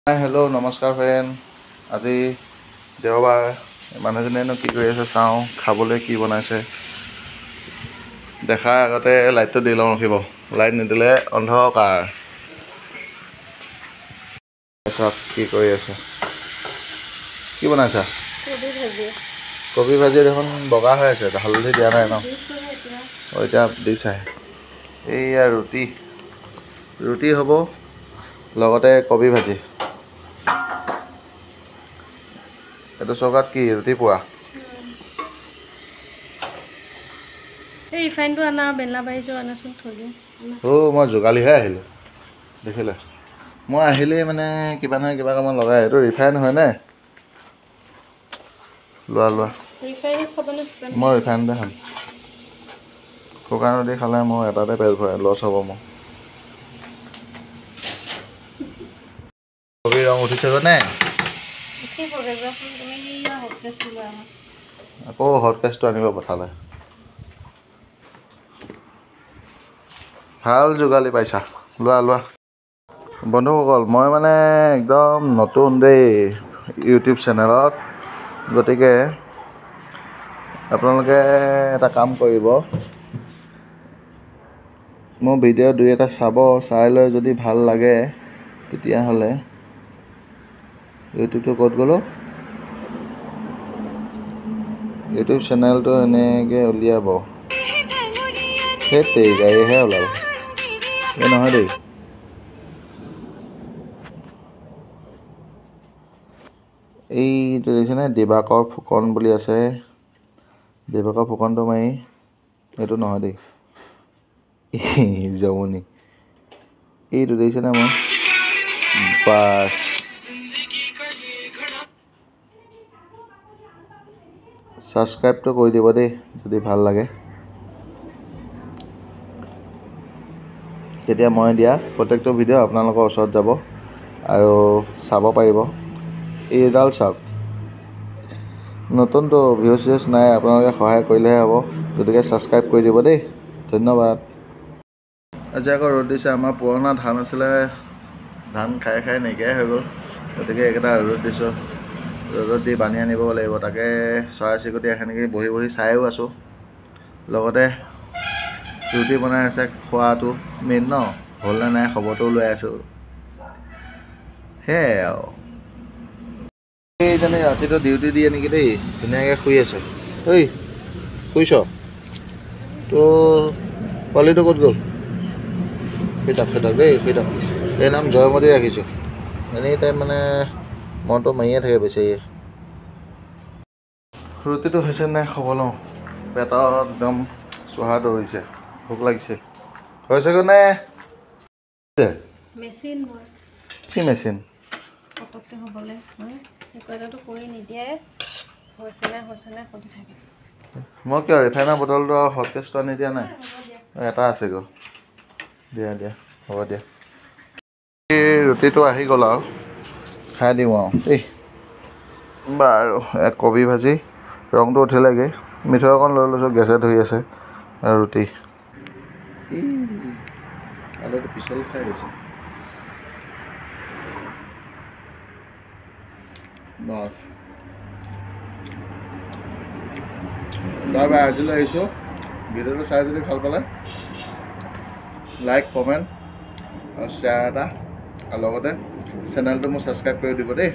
Hello' নমস্কাৰ friend. আজি দেওবাৰ, মানুহজনেনো কি কৰি আছে চাওঁ, খাবলৈ কি বনাইছে। দেখাৰ আগতে লাইটটো দি লওঁ, ৰখিব। লাইট নিদিলে অন্ধকাৰ। চাওক কি কৰি আছে, কি বনাইছা? কবি ভাজি দেখোন বগা হৈ আছে, হালধি দিয়া নাই ন? এতিয়া দিছাহে। এইয়া ৰুটি হ'ব, লগতে কবি ভাজি। এইটো চৌকাত কি ৰুটি পোৱা? এই ৰিফাইনটো আনা, বেলা পাৰিছোঁ আনাচোন, থৈ দিওঁ। মই যোগালীহে আহিলোঁ, দেখিলে? মই আহিলেই মানে কিবা নহয় কিবা কামত লগাই। এইটো ৰিফাইন হয়নে? লোৱা। মই ৰিফাইনতে খাম। শুকান ৰুটি খালে মোৰ এটাতে পেট ভৰে, লছ হ'ব মোৰ। কবি ৰং উঠিছেগৈ নে? আকৌ হট কেছটো আনিব পঠালে। ভাল যোগালী পাইছা, লোৱা। বন্ধুসকল, মই মানে একদম নতুন দেই ইউটিউব চেনেলত, গতিকে আপোনালোকে এটা কাম কৰিব, মোৰ ভিডিঅ' দুই এটা চাব, চাই লৈ যদি ভাল লাগে তেতিয়াহ'লে ইউটিউবটো ক'ত গ'লো, ইউটিউব চেনেলটো এনেকৈ উলিয়াব। সেই গাড়ীহে ওলাব, এই নহয় দেই। এইটো দেখিছেনে, দিবাকৰ ফুকন বুলি আছে। দিবাকৰ ফুকনটো মাৰি, এইটো নহয় দেই, জমনি। এইটো দেখিছেনে মই, বাছ ছাবস্ক্ৰাইবটো কৰি দিব দেই যদি ভাল লাগে। তেতিয়া মই দিয়া প্ৰত্যেকটো ভিডিঅ' আপোনালোকৰ ওচৰত যাব আৰু চাব পাৰিব। এইডাল চাওক, নতুনটো ভিউজ নাই, আপোনালোকে সহায় কৰিলেহে হ'ব। গতিকে ছাবস্ক্ৰাইব কৰি দিব দেই, ধন্যবাদ। আজি আকৌ ৰ'দ দিছে। আমাৰ পুৰণা ধান আছিলে, ধান খাই নাইকিয়াই হৈ গ'ল। গতিকে এইকেইটা ৰ'দত দিছোঁ, ৰ'দত দি বান্ধি আনিব লাগিব। তাকে চৰাই চিৰিকটি আহে নেকি, বহি চাইও আছোঁ। লগতে ৰুটি বনাই আছে, খোৱাটো মেইন ন, হ'লনে নাই খবৰটোও লৈ আছোঁ। সেয়াই আৰু এইজনে ৰাতিটো ডিউটি দিয়ে নেকি দেই, ধুনীয়াকৈ শুই আছে। ঐ শুইছ? তো পোৱালিটো ক'ত গ'ল? শুই থাক দেই, শুই থাক। এই নাম জয়মতী ৰাখিছোঁ। এনি টাইম মানে মনটো মাৰিয়ে থাকে বেছিয়ে। ৰুটিটো হৈছে নাই খবৰ লওঁ, পেটত একদম চুহা দৌৰিছে, ভোক লাগিছে। হৈছেগৈ নে? মেচিন কি মেচিন? পটককৈ হ'বলৈ একোটো কৰি নিদিয়ে, হৈছে নাই সুধি থাকে। মই কিয় ৰিফাইনৰ বটলটো আৰু হট কেছটো আনি দিয়া নাই? এটা আছেগৈ, দিয়া হ'ব দিয়া। এই ৰুটিটো আহি গ'ল আৰু খাই দিওঁ আৰু দেই। বাৰু এক কবি ভাজি, ৰংটো উঠিলেগৈ, মিঠৈ অকণ লৈ লৈছোঁ, গেছে ধৰি আছে। আৰু ৰুটি আলুটো পিছল খাই গৈছে। বাই আজিলৈ আহিছোঁ। ভিডিঅ'টো চাই যদি ভাল পালে লাইক, কমেণ্ট আৰু শ্বেয়াৰ এটা, আৰু লগতে চেনেলটো মোক ছাবস্ক্ৰাইব কৰি দিব দেই।